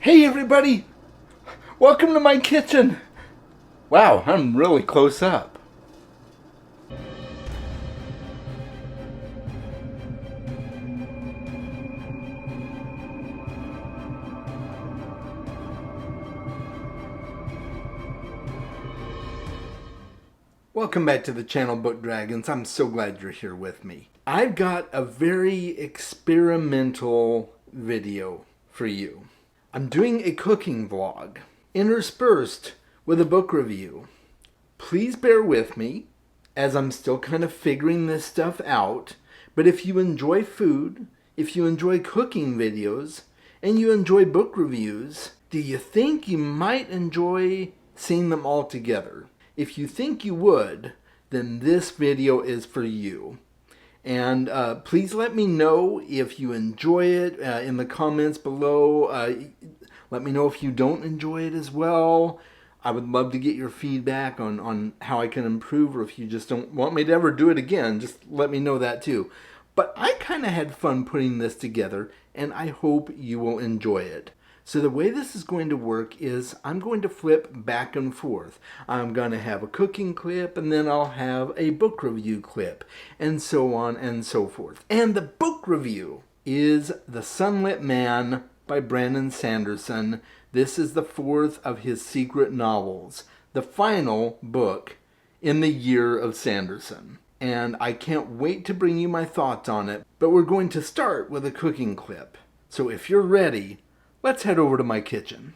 Hey everybody! Welcome to my kitchen! Wow, I'm really close up. Welcome back to the channel, Book Dragons. I'm so glad you're here with me. I've got a very experimental video for you. I'm doing a cooking vlog, interspersed with a book review. Please bear with me, as I'm still kind of figuring this stuff out. But if you enjoy food, if you enjoy cooking videos, and you enjoy book reviews, do you think you might enjoy seeing them all together? If you think you would, then this video is for you. And please let me know if you enjoy it in the comments below. Let me know if you don't enjoy it as well. I would love to get your feedback on how I can improve, or if you just don't want me to ever do it again, just let me know that too. But I kind of had fun putting this together, and I hope you will enjoy it. So the way this is going to work is I'm going to flip back and forth. I'm going to have a cooking clip, and then I'll have a book review clip, and so on and so forth. And the book review is The Sunlit Man by Brandon Sanderson. This is the fourth of his secret novels, the final book in the year of Sanderson. And I can't wait to bring you my thoughts on it, but we're going to start with a cooking clip. So if you're ready, let's head over to my kitchen.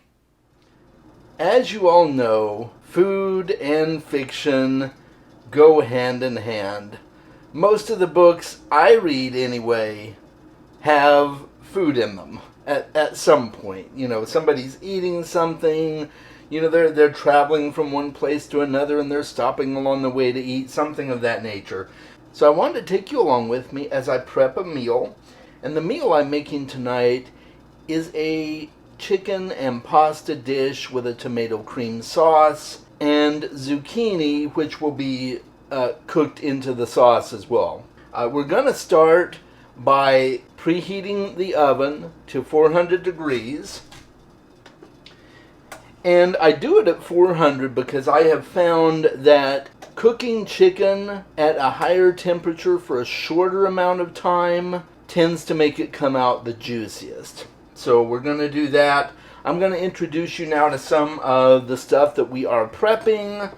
As you all know, food and fiction go hand in hand. Most of the books I read anyway have food in them at some point. You know, somebody's eating something, you know, they're traveling from one place to another and they're stopping along the way to eat, something of that nature. So I wanted to take you along with me as I prep a meal. And the meal I'm making tonight is a chicken and pasta dish with a tomato cream sauce and zucchini, which will be cooked into the sauce as well. We're going to start by preheating the oven to 400 degrees. And I do it at 400 because I have found that cooking chicken at a higher temperature for a shorter amount of time tends to make it come out the juiciest. So we're going to do that. I'm going to introduce you now to some of the stuff that we are prepping.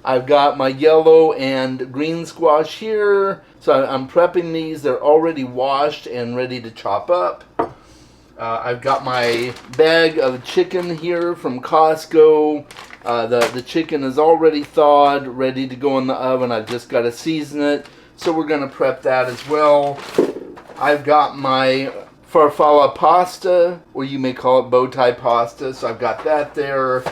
I've got my yellow and green squash here. So I'm prepping these. They're already washed and ready to chop up. I've got my bag of chicken here from Costco. The chicken is already thawed, ready to go in the oven. I've just got to season it. So we're going to prep that as well. I've got my farfalle pasta, or you may call it bow tie pasta. So I've got that there.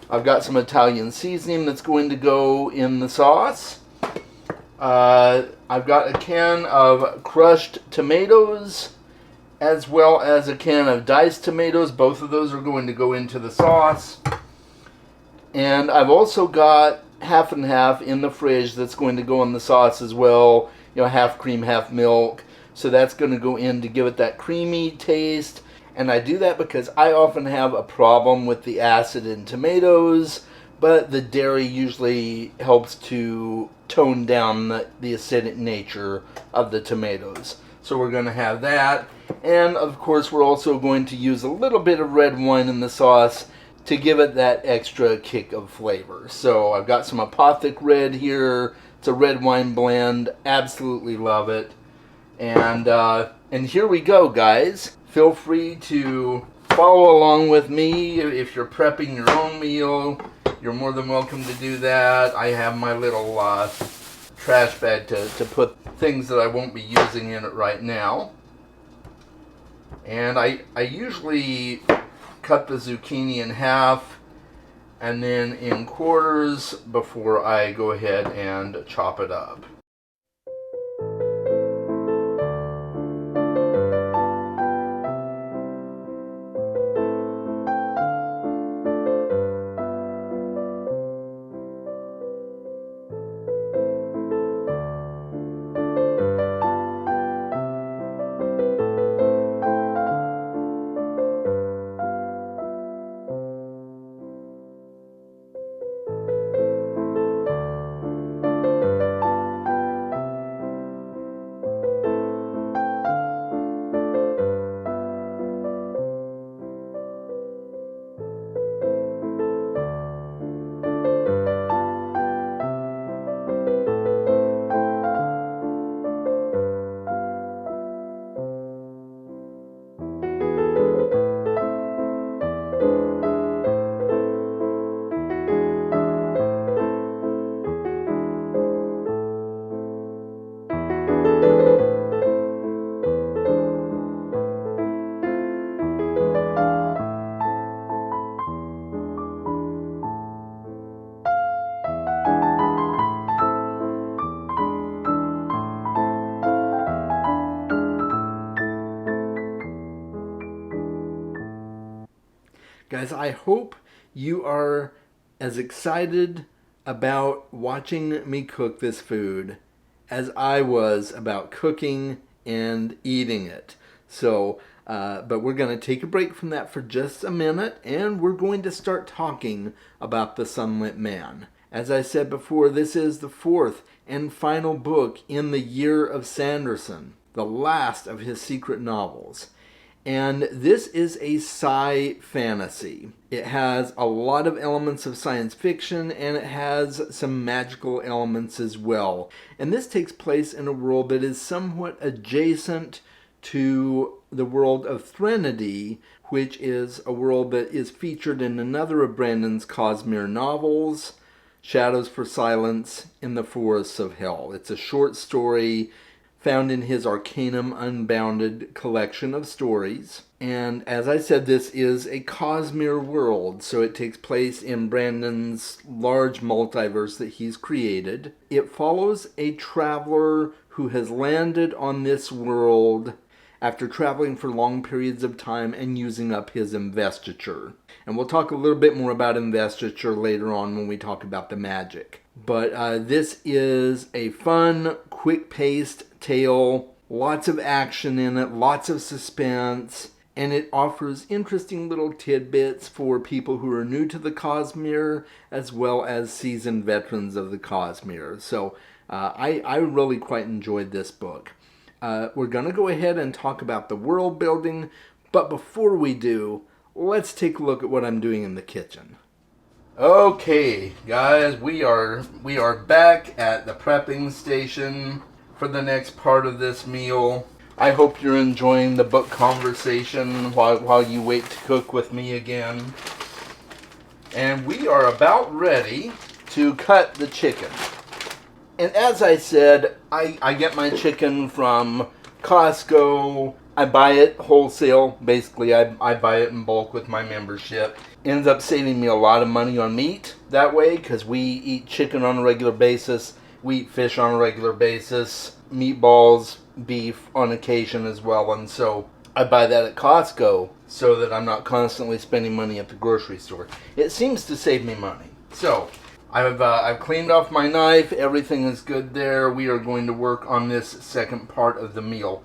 I've got some Italian seasoning that's going to go in the sauce. I've got a can of crushed tomatoes, as well as a can of diced tomatoes. Both of those are going to go into the sauce. And I've also got half and half in the fridge that's going to go in the sauce as well. You know, half cream, half milk. So that's going to go in to give it that creamy taste. And I do that because I often have a problem with the acid in tomatoes, but the dairy usually helps to tone down the acidic nature of the tomatoes. So we're going to have that. And of course we're also going to use a little bit of red wine in the sauce to give it that extra kick of flavor. So I've got some Apothic Red here. It's a red wine blend. Absolutely love it. And here we go, guys. Feel free to follow along with me. If you're prepping your own meal, you're more than welcome to do that. I have my little trash bag to put things that I won't be using in it right now. And I usually cut the zucchini in half and then in quarters before I go ahead and chop it up. Guys, I hope you are as excited about watching me cook this food as I was about cooking and eating it. So, but we're going to take a break from that for just a minute, and we're going to start talking about the Sunlit Man. As I said before, this is the fourth and final book in the Year of Sanderson, the last of his secret novels. And this is a sci-fantasy. It has a lot of elements of science fiction, and it has some magical elements as well. And this takes place in a world that is somewhat adjacent to the world of Threnody, which is a world that is featured in another of Brandon's Cosmere novels, Shadows for Silence in the Forests of Hell. It's a short story found in his Arcanum Unbounded collection of stories. And as I said, this is a Cosmere world, so it takes place in Brandon's large multiverse that he's created. It follows a traveler who has landed on this world after traveling for long periods of time and using up his investiture. And we'll talk a little bit more about investiture later on when we talk about the magic. But this is a fun, quick-paced tale, lots of action in it, lots of suspense, and it offers interesting little tidbits for people who are new to the Cosmere as well as seasoned veterans of the Cosmere. So I really quite enjoyed this book. We're going to go ahead and talk about the world building, but before we do, let's take a look at what I'm doing in the kitchen. Okay, guys, we are back at the prepping station for the next part of this meal. I hope you're enjoying the book conversation while you wait to cook with me again. And we are about ready to cut the chicken. And as I said, I get my chicken from Costco. I buy it wholesale. Basically, I buy it in bulk with my membership. Ends up saving me a lot of money on meat that way, because we eat chicken on a regular basis. We eat fish on a regular basis. Meatballs, beef on occasion as well. And so I buy that at Costco so that I'm not constantly spending money at the grocery store. It seems to save me money. So I've cleaned off my knife. Everything is good there. We are going to work on this second part of the meal.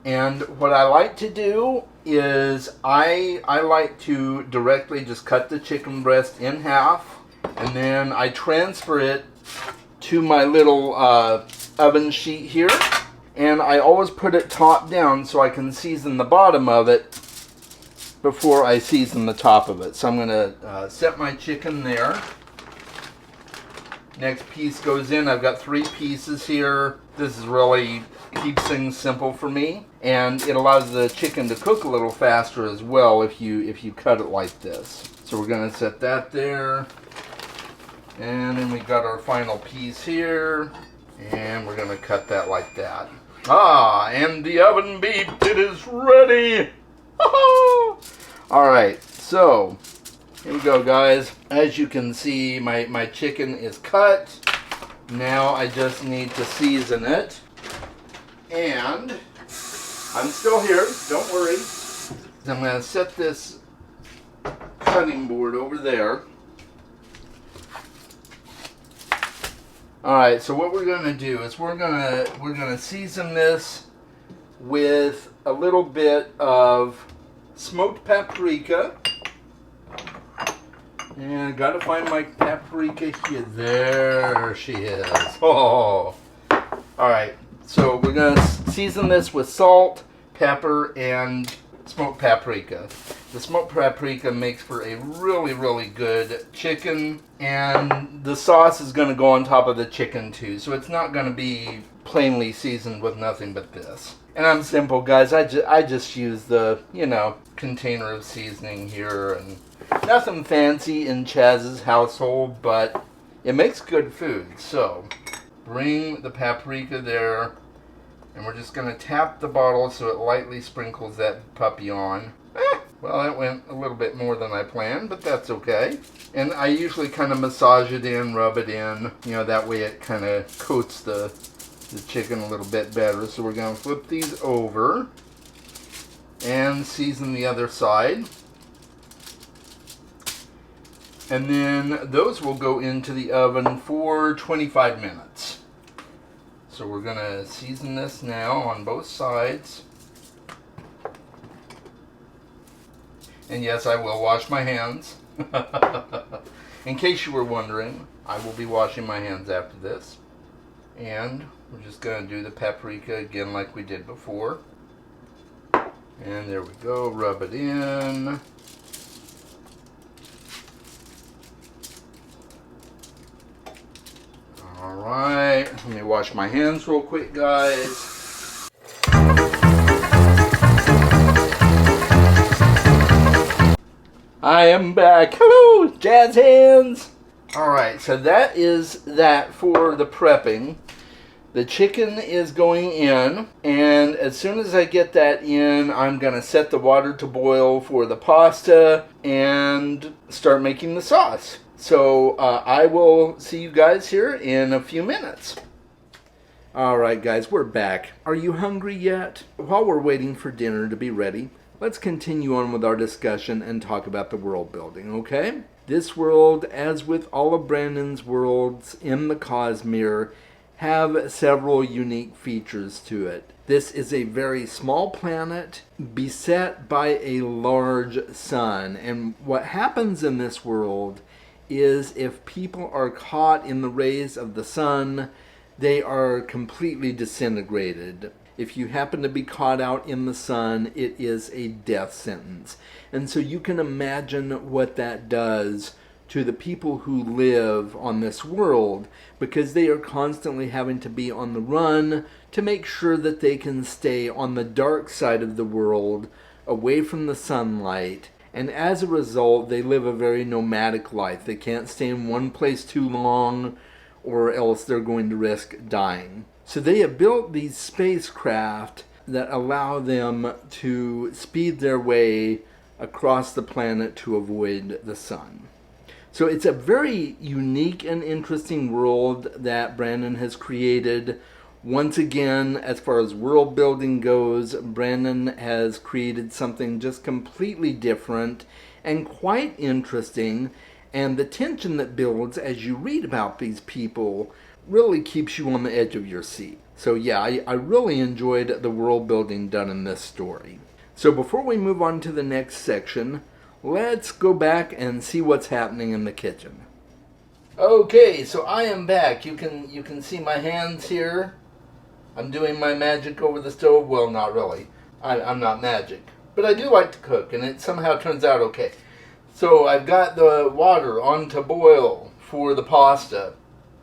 And what I like to do is I like to directly just cut the chicken breast in half, and then I transfer it to my little oven sheet here, and I always put it top down so I can season the bottom of it before I season the top of it. So I'm going to set my chicken there. Next piece goes in. I've got 3 pieces here. This is really keeps things simple for me, and it allows the chicken to cook a little faster as well if you cut it like this. So we're going to set that there, and then we got our final piece here, and we're going to cut that like that. And the oven beeped. It is ready. All right, so here we go, guys. As you can see, my chicken is cut. Now I just need to season it. And I'm still here, don't worry. I'm going to set this cutting board over there. Alright, so what we're going to do is we're going to season this with a little bit of smoked paprika. And I got to find my paprika here. There she is. Oh. Alright. So we're going to season this with salt, pepper, and smoked paprika. The smoked paprika makes for a really, really good chicken, and the sauce is going to go on top of the chicken too, so it's not going to be plainly seasoned with nothing but this. And I'm simple, guys. I just use the, container of seasoning here, and nothing fancy in Chaz's household, but it makes good food. So bring the paprika there, and we're just going to tap the bottle so it lightly sprinkles that puppy on. Well, that went a little bit more than I planned, but that's okay. And I usually kind of massage it in, rub it in, that way it kind of coats the chicken a little bit better. So we're going to flip these over and season the other side. And then those will go into the oven for 25 minutes. So we're going to season this now on both sides. And yes, I will wash my hands. In case you were wondering, I will be washing my hands after this. And we're just going to do the paprika again like we did before. And there we go, rub it in. Alright, let me wash my hands real quick, guys. I am back. Hello, jazz hands. Alright, so that is that for the prepping. The chicken is going in, and as soon as I get that in, I'm going to set the water to boil for the pasta and start making the sauce. So I will see you guys here in a few minutes. Alright guys, we're back. Are you hungry yet? While we're waiting for dinner to be ready, let's continue on with our discussion and talk about the world building, okay? This world, as with all of Brandon's worlds in the Cosmere, have several unique features to it. This is a very small planet beset by a large sun, and what happens in this world is if people are caught in the rays of the sun, they are completely disintegrated. If you happen to be caught out in the sun, it is a death sentence. And so you can imagine what that does to the people who live on this world, because they are constantly having to be on the run to make sure that they can stay on the dark side of the world, away from the sunlight. And as a result, they live a very nomadic life. They can't stay in one place too long, or else they're going to risk dying. So they have built these spacecraft that allow them to speed their way across the planet to avoid the sun. So it's a very unique and interesting world that Brandon has created. Once again, as far as world building goes, Brandon has created something just completely different and quite interesting. And the tension that builds as you read about these people really keeps you on the edge of your seat. So yeah, I really enjoyed the world building done in this story. So before we move on to the next section, let's go back and see what's happening in the kitchen. Okay, so I am back. You can see my hands here. I'm doing my magic over the stove. Well, not really. I'm not magic. But I do like to cook, and it somehow turns out okay. So I've got the water on to boil for the pasta.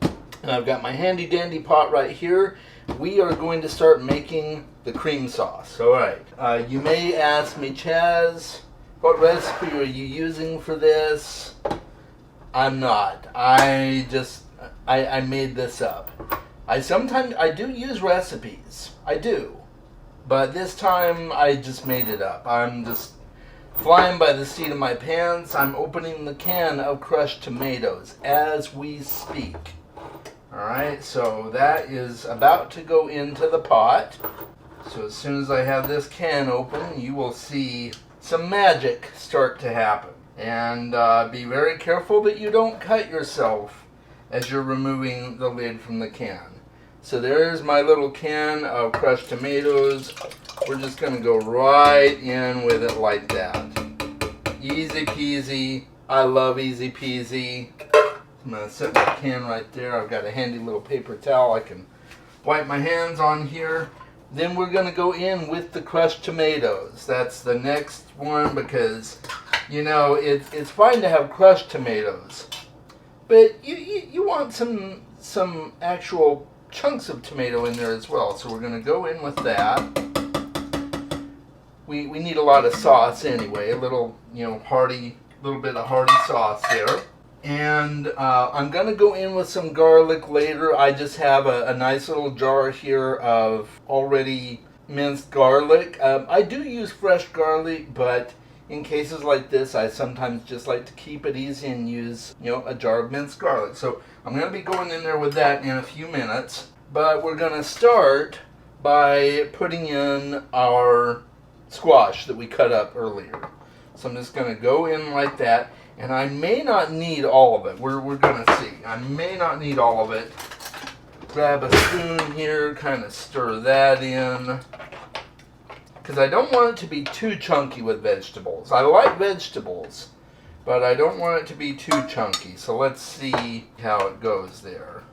And I've got my handy dandy pot right here. We are going to start making the cream sauce. Alright. You may ask me, Chaz, what recipe are you using for this? I'm not. I made this up. I do use recipes. I do. But this time I just made it up. I'm just flying by the seat of my pants. I'm opening the can of crushed tomatoes as we speak. Alright, so that is about to go into the pot. So as soon as I have this can open, you will see some magic start to happen. And be very careful that you don't cut yourself as you're removing the lid from the can. So there's my little can of crushed tomatoes. We're just going to go right in with it like that. Easy peasy. I love easy peasy. I'm going to set my can right there. I've got a handy little paper towel I can wipe my hands on here. Then we're going to go in with the crushed tomatoes. That's the next one because, you know, it's fine to have crushed tomatoes. But you want some actual chunks of tomato in there as well. So we're going to go in with that. We need a lot of sauce anyway. A little, hearty, little bit of hearty sauce there. And I'm going to go in with some garlic later. I just have a nice little jar here of already minced garlic. I do use fresh garlic, but in cases like this, I sometimes just like to keep it easy and use, a jar of minced garlic. So I'm going to be going in there with that in a few minutes. But we're going to start by putting in our squash that we cut up earlier. So I'm just going to go in like that. And I may not need all of it. We're going to see. I may not need all of it. Grab a spoon here, kind of stir that in. Because I don't want it to be too chunky with vegetables. I like vegetables, but I don't want it to be too chunky. So let's see how it goes there.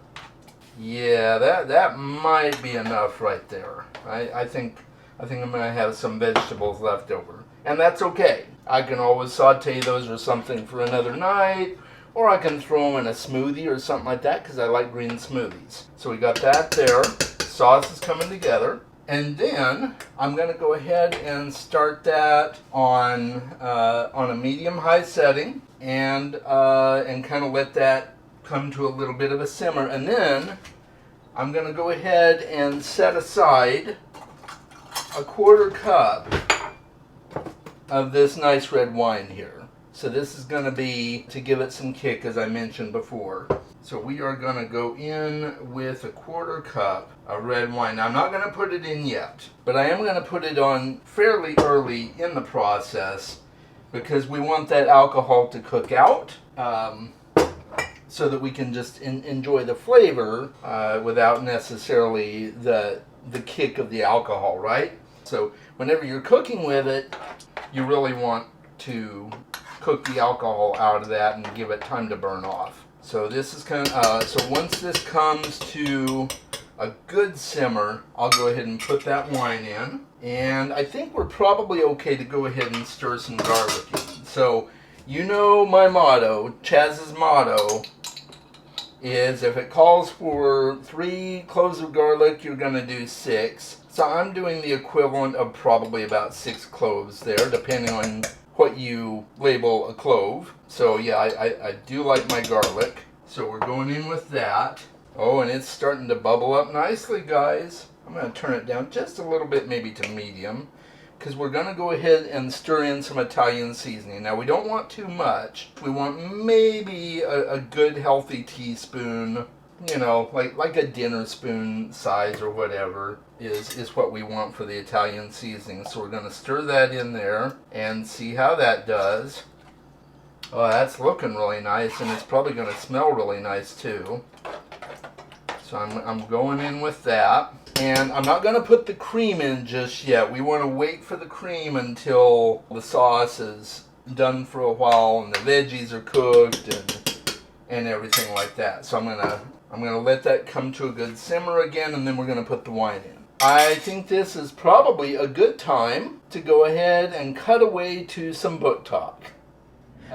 Yeah, that might be enough right there. I think I'm going to have some vegetables left over. And that's okay. I can always saute those or something for another night, or I can throw them in a smoothie or something like that because I like green smoothies. So we got that there. Sauce is coming together. And then I'm going to go ahead and start that on a medium-high setting and kind of let that come to a little bit of a simmer. And then I'm going to go ahead and set aside a 1/4 cup of this nice red wine here. So this is going to be to give it some kick, as I mentioned before. So we are going to go in with a 1/4 cup of red wine. Now, I'm not going to put it in yet, but I am going to put it on fairly early in the process because we want that alcohol to cook out so that we can just enjoy the flavor without necessarily the kick of the alcohol, right? So whenever you're cooking with it, you really want to cook the alcohol out of that and give it time to burn off. So this is kind of, so once this comes to a good simmer, I'll go ahead and put that wine in. And I think we're probably okay to go ahead and stir some garlic in. So you know my motto, Chaz's motto, is if it calls for 3 cloves of garlic, you're going to do 6. So I'm doing the equivalent of probably about 6 cloves there, depending on what you label a clove. So yeah, I do like my garlic. So we're going in with that. Oh, and it's starting to bubble up nicely, guys. I'm going to turn it down just a little bit, maybe to medium, because we're going to go ahead and stir in some Italian seasoning. Now, we don't want too much. We want maybe a good healthy teaspoon, you know, like a dinner spoon size or whatever is what we want for the Italian seasoning. So we're going to stir that in there and see how that does. Oh, that's looking really nice, and it's probably going to smell really nice too. So I'm going in with that. And I'm not going to put the cream in just yet. We want to wait for the cream until the sauce is done for a while and the veggies are cooked and everything like that. So I'm gonna let that come to a good simmer again, and then we're going to put the wine in. I think this is probably a good time to go ahead and cut away to some book talk.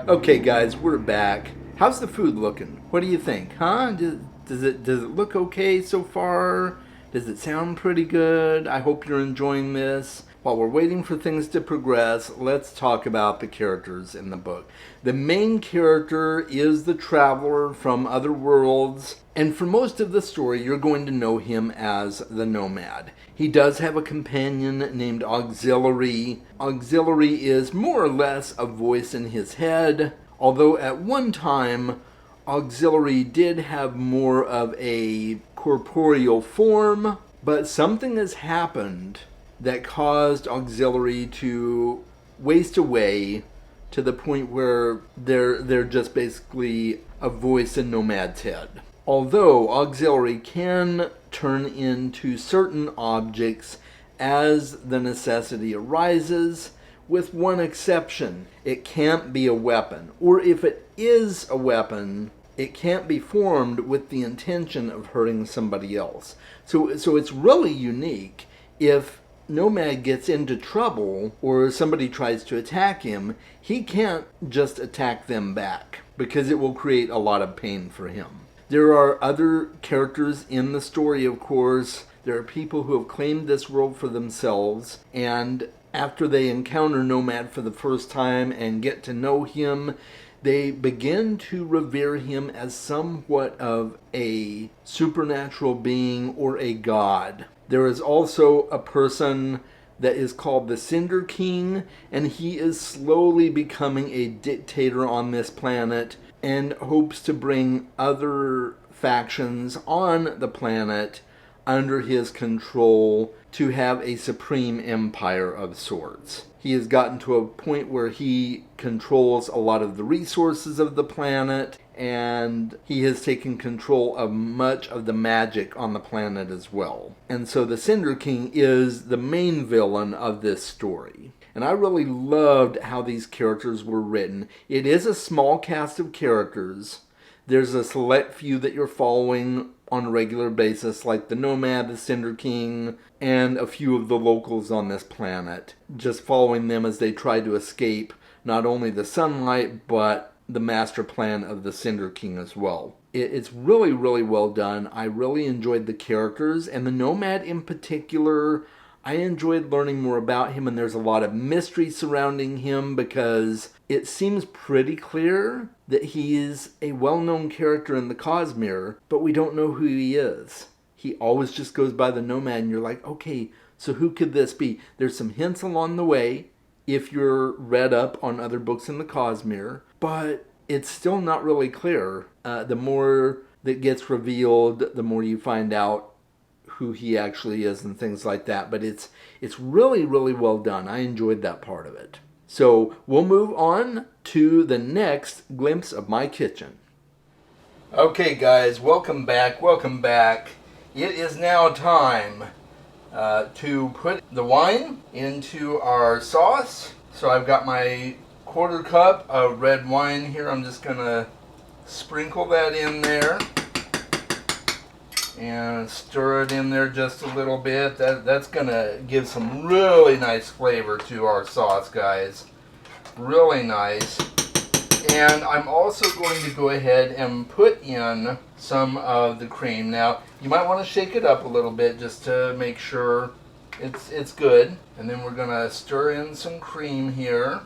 Okay, guys, we're back. How's the food looking? What do you think, huh? Does it look okay so far? Does it sound pretty good? I hope you're enjoying this. While we're waiting for things to progress, let's talk about the characters in the book. The main character is the traveler from other worlds, and for most of the story, you're going to know him as the Nomad. He does have a companion named Auxiliary. Auxiliary is more or less a voice in his head, although at one time, Auxiliary did have more of a corporeal form, but something has happened that caused Auxiliary to waste away to the point where they're just basically a voice in Nomad's head. Although Auxiliary can turn into certain objects as the necessity arises, with one exception. It can't be a weapon, or if it is a weapon, it can't be formed with the intention of hurting somebody else. So it's really unique. If Nomad gets into trouble or somebody tries to attack him, he can't just attack them back because it will create a lot of pain for him. There are other characters in the story, of course. There are people who have claimed this world for themselves, and after they encounter Nomad for the first time and get to know him, they begin to revere him as somewhat of a supernatural being or a god. There is also a person that is called the Cinder King, and he is slowly becoming a dictator on this planet and hopes to bring other factions on the planet under his control to have a supreme empire of sorts. He has gotten to a point where he controls a lot of the resources of the planet, and he has taken control of much of the magic on the planet as well. And so the Cinder King is the main villain of this story. And I really loved how these characters were written. It is a small cast of characters. There's a select few that you're following on a regular basis, like the Nomad, the Cinder King, and a few of the locals on this planet. Just following them as they try to escape not only the sunlight, but the master plan of the Cinder King as well. It's really, really well done. I really enjoyed the characters, and the Nomad in particular, I enjoyed learning more about him, and there's a lot of mystery surrounding him because it seems pretty clear that he is a well-known character in the Cosmere, but we don't know who he is. He always just goes by the Nomad, and you're like, okay, so who could this be? There's some hints along the way if you're read up on other books in the Cosmere, but it's still not really clear. The more that gets revealed, the more you find out who he actually is and things like that. But it's really, really well done. I enjoyed that part of it. So we'll move on to the next glimpse of my kitchen. Okay guys, welcome back. It is now time to put the wine into our sauce. So I've got my 1/4 cup of red wine here. I'm just gonna sprinkle that in there and stir it in there just a little bit. That's gonna give some really nice flavor to our sauce, guys. Really nice. And I'm also going to go ahead and put in some of the cream. Now, you might want to shake it up a little bit just to make sure it's good. And then we're gonna stir in some cream here.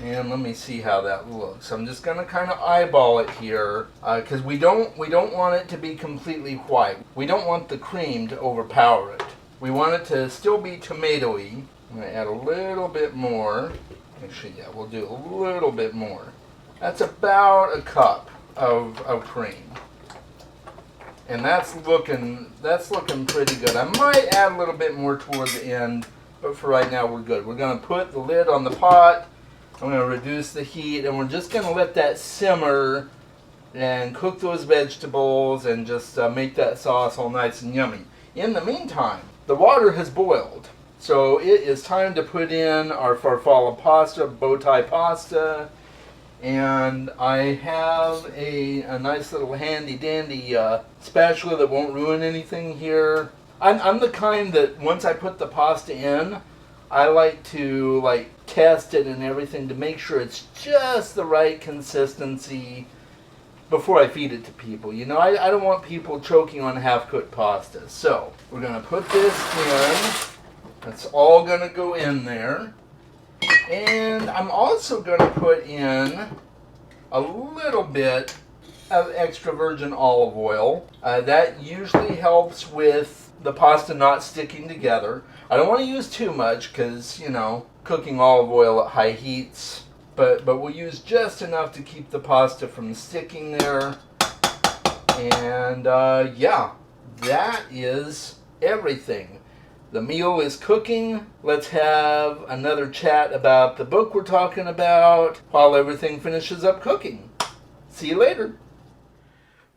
And let me see how that looks. I'm just gonna kind of eyeball it here because we don't want it to be completely white. We don't want the cream to overpower it. We want it to still be tomatoey. I'm gonna add a little bit more. Actually, yeah, we'll do a little bit more. That's about a cup of cream, and that's looking pretty good. I might add a little bit more toward the end, but for right now we're good. We're gonna put the lid on the pot. I'm going to reduce the heat, and we're just going to let that simmer and cook those vegetables and just make that sauce all nice and yummy. In the meantime, the water has boiled, so it is time to put in our farfalle pasta, bow tie pasta, and I have a nice little handy dandy spatula that won't ruin anything here. I'm the kind that once I put the pasta in, I like to test it and everything to make sure it's just the right consistency before I feed it to people. You know, I don't want people choking on half-cooked pasta. So we're going to put this in. That's all going to go in there. And I'm also going to put in a little bit of extra virgin olive oil. That usually helps with the pasta not sticking together. I don't want to use too much because, you know, cooking olive oil at high heats, but we'll use just enough to keep the pasta from sticking there. And yeah, that is everything. The meal is cooking. Let's have another chat about the book we're talking about while everything finishes up cooking. See you later.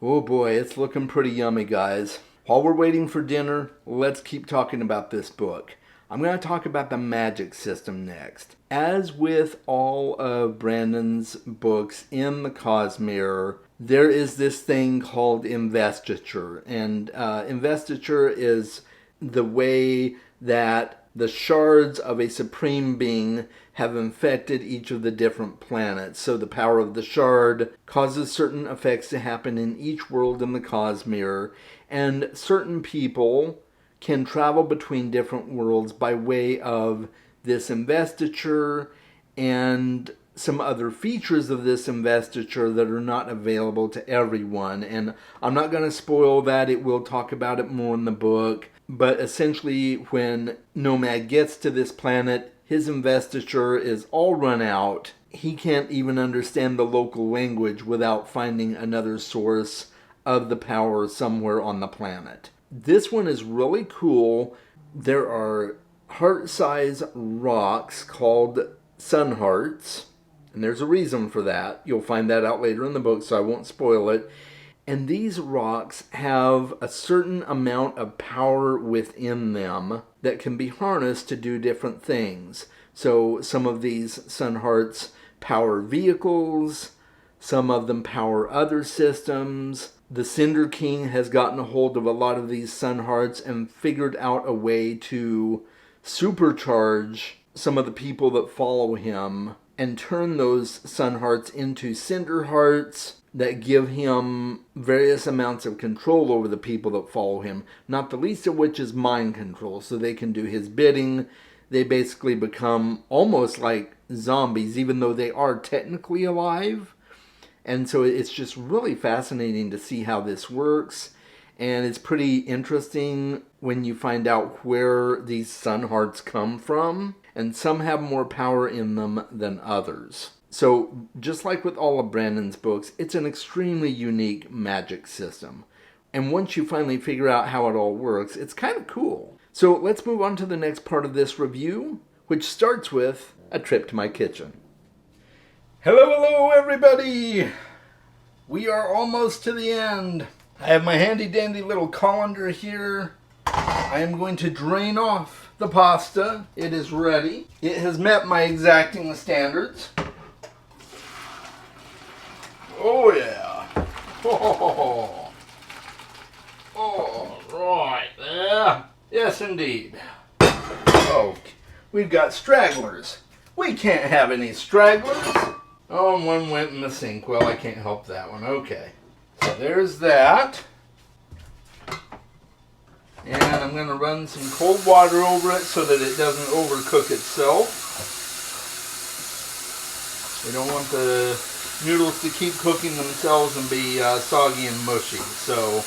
Oh boy, it's looking pretty yummy, guys. While we're waiting for dinner, let's keep talking about this book. I'm going to talk about the magic system next. As with all of Brandon's books in the Cosmere, there is this thing called investiture. And investiture is the way that the shards of a supreme being have infected each of the different planets. So the power of the shard causes certain effects to happen in each world in the Cosmere, and certain people can travel between different worlds by way of this investiture and some other features of this investiture that are not available to everyone. And I'm not going to spoil that. It will talk about it more in the book. But essentially, when Nomad gets to this planet, his investiture is all run out. He can't even understand the local language without finding another source of the power somewhere on the planet. This one is really cool. There are heart-size rocks called sun hearts. And there's a reason for that. You'll find that out later in the book, so I won't spoil it. And these rocks have a certain amount of power within them that can be harnessed to do different things. So some of these sun hearts power vehicles, some of them power other systems. The Cinder King has gotten a hold of a lot of these sun hearts and figured out a way to supercharge some of the people that follow him and turn those sun hearts into cinder hearts that give him various amounts of control over the people that follow him, not the least of which is mind control, so they can do his bidding. They basically become almost like zombies, even though they are technically alive. And so it's just really fascinating to see how this works. And it's pretty interesting when you find out where these sun hearts come from. And some have more power in them than others. So just like with all of Brandon's books, it's an extremely unique magic system. And once you finally figure out how it all works, it's kind of cool. So let's move on to the next part of this review, which starts with a trip to my kitchen. Hello everybody! We are almost to the end. I have my handy dandy little colander here. I am going to drain off the pasta. It is ready. It has met my exacting standards. Oh yeah. Oh, right there. Yes indeed. Oh, we've got stragglers. We can't have any stragglers. Oh, and one went in the sink. Well, I can't help that one. Okay. So there's that. And I'm going to run some cold water over it so that it doesn't overcook itself. We don't want the noodles to keep cooking themselves and be soggy and mushy. So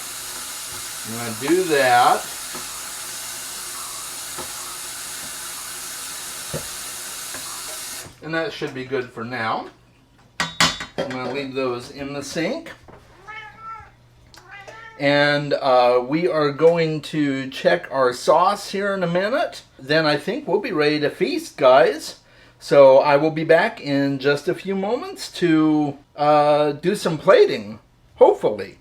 I'm going to do that. And that should be good for now. I'm going to leave those in the sink. And we are going to check our sauce here in a minute. Then I think we'll be ready to feast, guys. So I will be back in just a few moments to do some plating, hopefully.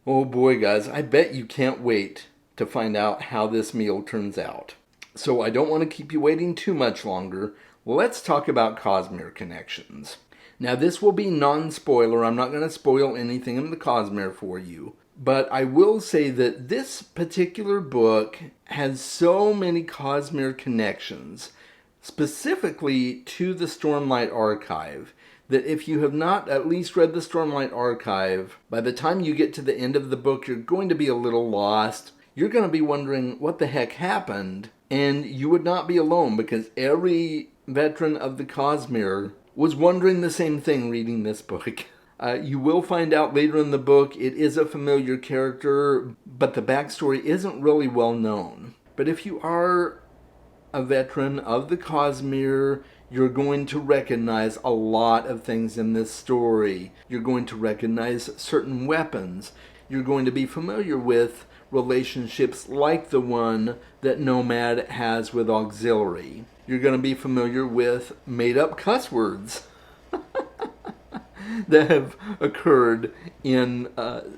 Oh boy, guys, I bet you can't wait to find out how this meal turns out. So I don't want to keep you waiting too much longer. Let's talk about Cosmere connections. Now this will be non-spoiler. I'm not going to spoil anything in the Cosmere for you. But I will say that this particular book has so many Cosmere connections, specifically to the Stormlight Archive, that if you have not at least read the Stormlight Archive, by the time you get to the end of the book, you're going to be a little lost. You're going to be wondering what the heck happened, and you would not be alone because every veteran of the Cosmere was wondering the same thing reading this book. You will find out later in the book it is a familiar character, but the backstory isn't really well known. But if you are a veteran of the Cosmere, you're going to recognize a lot of things in this story. You're going to recognize certain weapons. You're going to be familiar with relationships like the one that Nomad has with Auxiliary. You're going to be familiar with made-up cuss words that have occurred in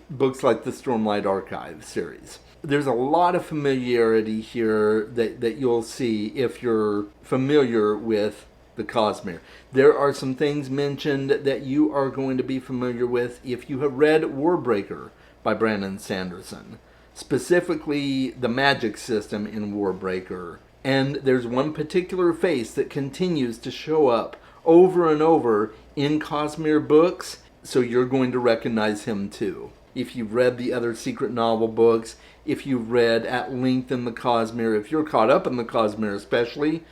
books like the Stormlight Archive series. There's a lot of familiarity here that you'll see if you're familiar with the Cosmere. There are some things mentioned that you are going to be familiar with if you have read Warbreaker by Brandon Sanderson, specifically the magic system in Warbreaker. And there's one particular face that continues to show up over and over in Cosmere books, so you're going to recognize him too. If you've read the other secret novel books, if you've read at length in the Cosmere, if you're caught up in the Cosmere especially,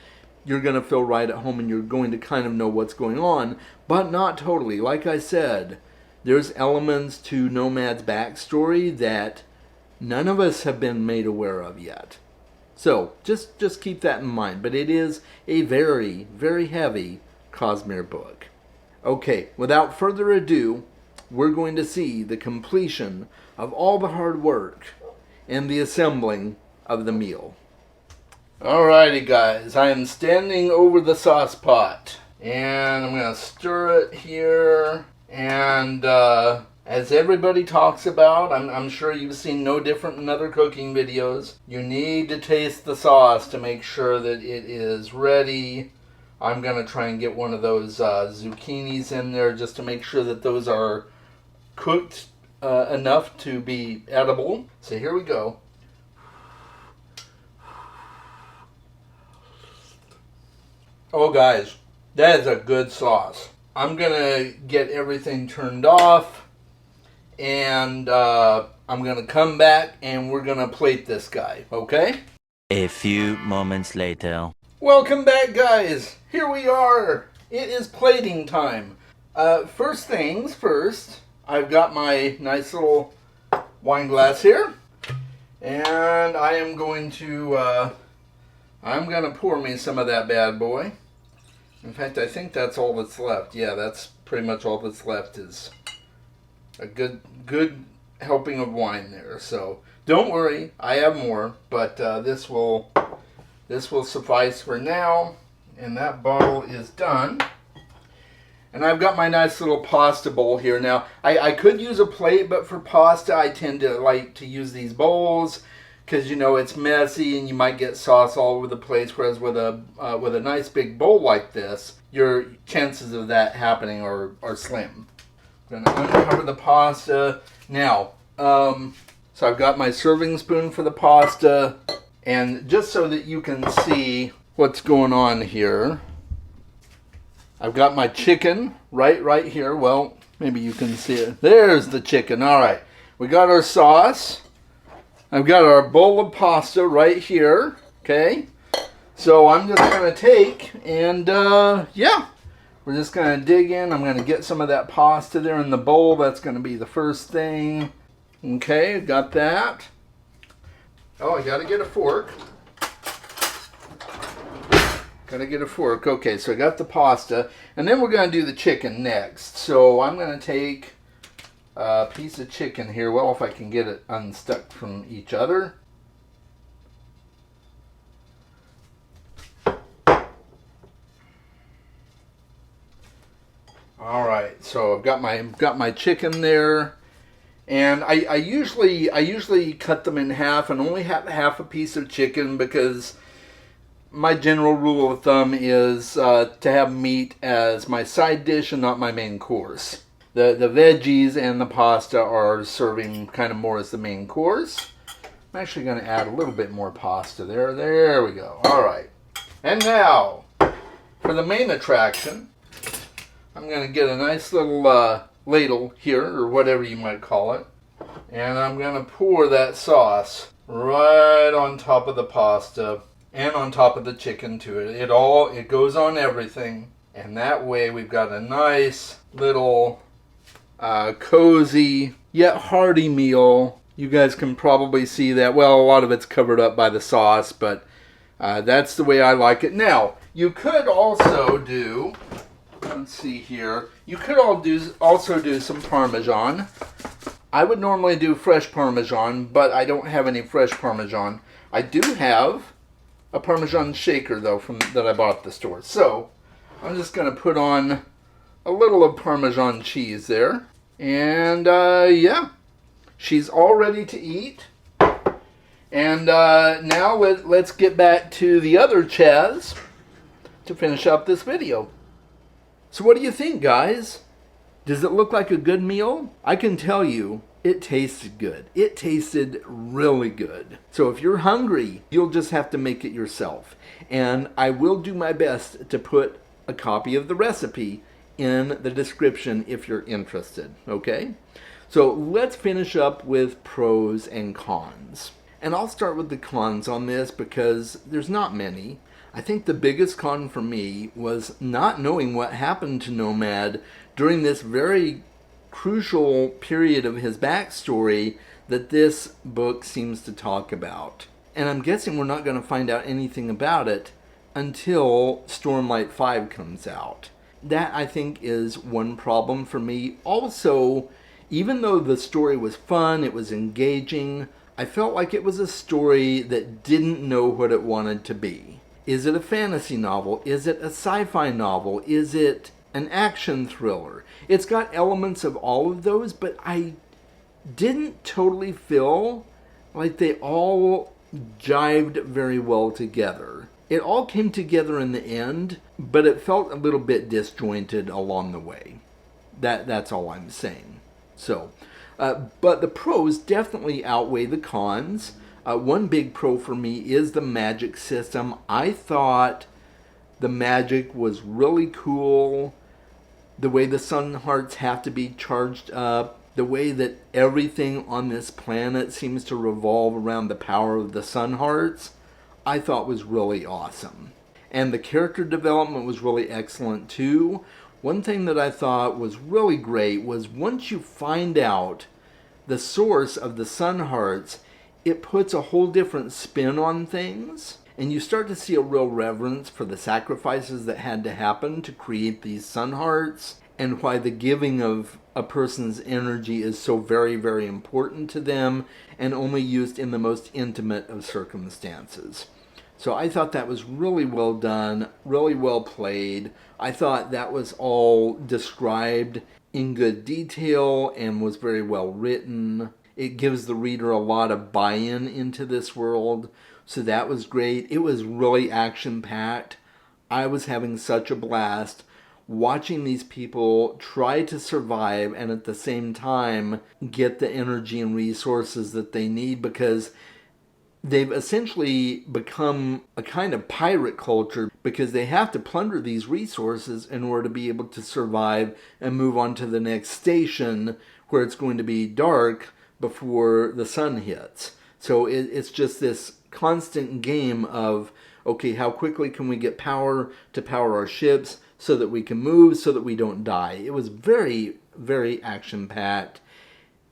you're going to feel right at home and you're going to kind of know what's going on, but not totally. Like I said, there's elements to Nomad's backstory that none of us have been made aware of yet. So just keep that in mind. But it is a very, very heavy Cosmere book. Okay, without further ado, we're going to see the completion of all the hard work and the assembling of the meal. Alrighty guys, I am standing over the sauce pot and I'm going to stir it here, and as everybody talks about, I'm sure you've seen no different in other cooking videos, you need to taste the sauce to make sure that it is ready. I'm going to try and get one of those zucchinis in there just to make sure that those are cooked enough to be edible. So here we go. Oh guys, that is a good sauce. I'm gonna get everything turned off, and I'm gonna come back and we're gonna plate this guy, okay? A few moments later. Welcome back guys, here we are. It is plating time. First things first, I've got my nice little wine glass here, and I am going to pour me some of that bad boy. In fact, I think that's all that's left. Yeah, that's pretty much all that's left is a good helping of wine there. So don't worry, I have more, but this will suffice for now. And that bottle is done. And I've got my nice little pasta bowl here. Now, I could use a plate, but for pasta, I tend to like to use these bowls because, you know, it's messy and you might get sauce all over the place. Whereas with a nice big bowl like this, your chances of that happening are slim. I'm going to uncover the pasta. Now, so I've got my serving spoon for the pasta. And just so that you can see what's going on here, I've got my chicken right here. Well, maybe you can see it. There's the chicken. All right. We got our sauce. I've got our bowl of pasta right here. Okay. So I'm just going to take and, yeah, we're just going to dig in. I'm going to get some of that pasta there in the bowl. That's going to be the first thing. Okay, got that. Oh, I got to get a fork. Gotta get a fork. Okay, so I got the pasta, and then we're gonna do the chicken next. So I'm gonna take a piece of chicken here. Well, if I can get it unstuck from each other. All right, so I've got my chicken there, and I usually cut them in half and only have half a piece of chicken because my general rule of thumb is to have meat as my side dish and not my main course. The veggies and the pasta are serving kind of more as the main course. I'm actually going to add a little bit more pasta there. There we go. All right. And now, for the main attraction, I'm going to get a nice little ladle here, or whatever you might call it. And I'm going to pour that sauce right on top of the pasta and on top of the chicken to it. It goes on everything, and that way we've got a nice little cozy yet hearty meal. You guys can probably see that. Well, a lot of it's covered up by the sauce, but that's the way I like it. Now, you could also do, let's see here, you could also do some Parmesan. I would normally do fresh Parmesan, but I don't have any fresh Parmesan. I do have a Parmesan shaker, though, that I bought at the store. So, I'm just going to put on a little of Parmesan cheese there. And, yeah, she's all ready to eat. And now let's get back to the other Chaz to finish up this video. So what do you think, guys? Does it look like a good meal? I can tell you, it tasted good. It tasted really good. So if you're hungry, you'll just have to make it yourself. And I will do my best to put a copy of the recipe in the description if you're interested, okay? So let's finish up with pros and cons. And I'll start with the cons on this because there's not many. I think the biggest con for me was not knowing what happened to Nomad during this very crucial period of his backstory that this book seems to talk about. And I'm guessing we're not going to find out anything about it until Stormlight 5 comes out. That, I think, is one problem for me. Also, even though the story was fun, it was engaging, I felt like it was a story that didn't know what it wanted to be. Is it a fantasy novel? Is it a sci-fi novel? Is it an action thriller? It's got elements of all of those, but I didn't totally feel like they all jived very well together. It all came together in the end, but it felt a little bit disjointed along the way. That's all I'm saying. So, but the pros definitely outweigh the cons. One big pro for me is the magic system. I thought the magic was really cool. The way the sun hearts have to be charged up. The way that everything on this planet seems to revolve around the power of the sun hearts, I thought was really awesome. And the character development was really excellent too. One thing that I thought was really great was once you find out the source of the sun hearts, it puts a whole different spin on things. And you start to see a real reverence for the sacrifices that had to happen to create these sun hearts, and why the giving of a person's energy is so very, very important to them and only used in the most intimate of circumstances. So I thought that was really well done, really well played. I thought that was all described in good detail and was very well written. It gives the reader a lot of buy-in into this world, so that was great. It was really action-packed. I was having such a blast watching these people try to survive and at the same time get the energy and resources that they need, because they've essentially become a kind of pirate culture because they have to plunder these resources in order to be able to survive and move on to the next station where it's going to be dark before the sun hits. So it's just this constant game of, okay, how quickly can we get power to power our ships so that we can move, so that we don't die. It was very, very action-packed,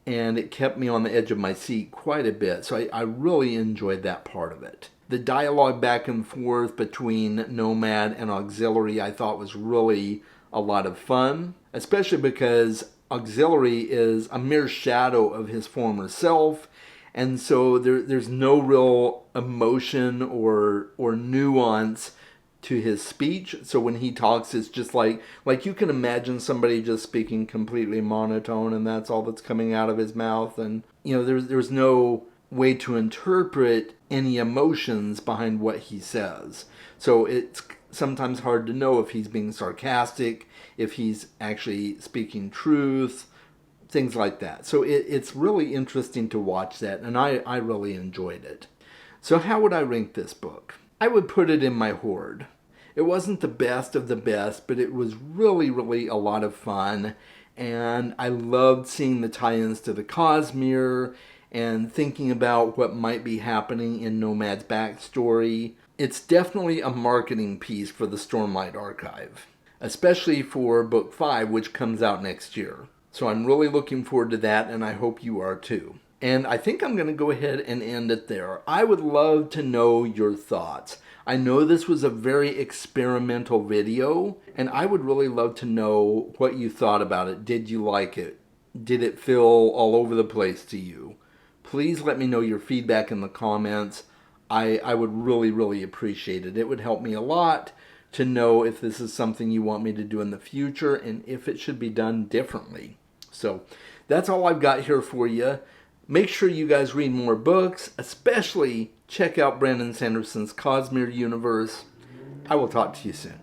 and it kept me on the edge of my seat quite a bit. So I really enjoyed that part of it. The dialogue back and forth between Nomad and Auxiliary I thought was really a lot of fun, especially because Auxiliary is a mere shadow of his former self, and so there's no real emotion or nuance to his speech. So when he talks, it's just like you can imagine somebody just speaking completely monotone, and that's all that's coming out of his mouth. And there's no way to interpret any emotions behind what he says. So it's sometimes hard to know if he's being sarcastic, if he's actually speaking truth, things like that. So it's really interesting to watch that, and I really enjoyed it. So how would I rank this book? I would put it in my hoard. It wasn't the best of the best, but it was really, really a lot of fun. And I loved seeing the tie-ins to the Cosmere and thinking about what might be happening in Nomad's backstory. It's definitely a marketing piece for the Stormlight Archive, especially for Book 5, which comes out next year. So I'm really looking forward to that, and I hope you are too. And I think I'm going to go ahead and end it there. I would love to know your thoughts. I know this was a very experimental video, and I would really love to know what you thought about it. Did you like it? Did it feel all over the place to you? Please let me know your feedback in the comments. I would really, really appreciate it. It would help me a lot to know if this is something you want me to do in the future and if it should be done differently. So that's all I've got here for you. Make sure you guys read more books, especially check out Brandon Sanderson's Cosmere universe. I will talk to you soon.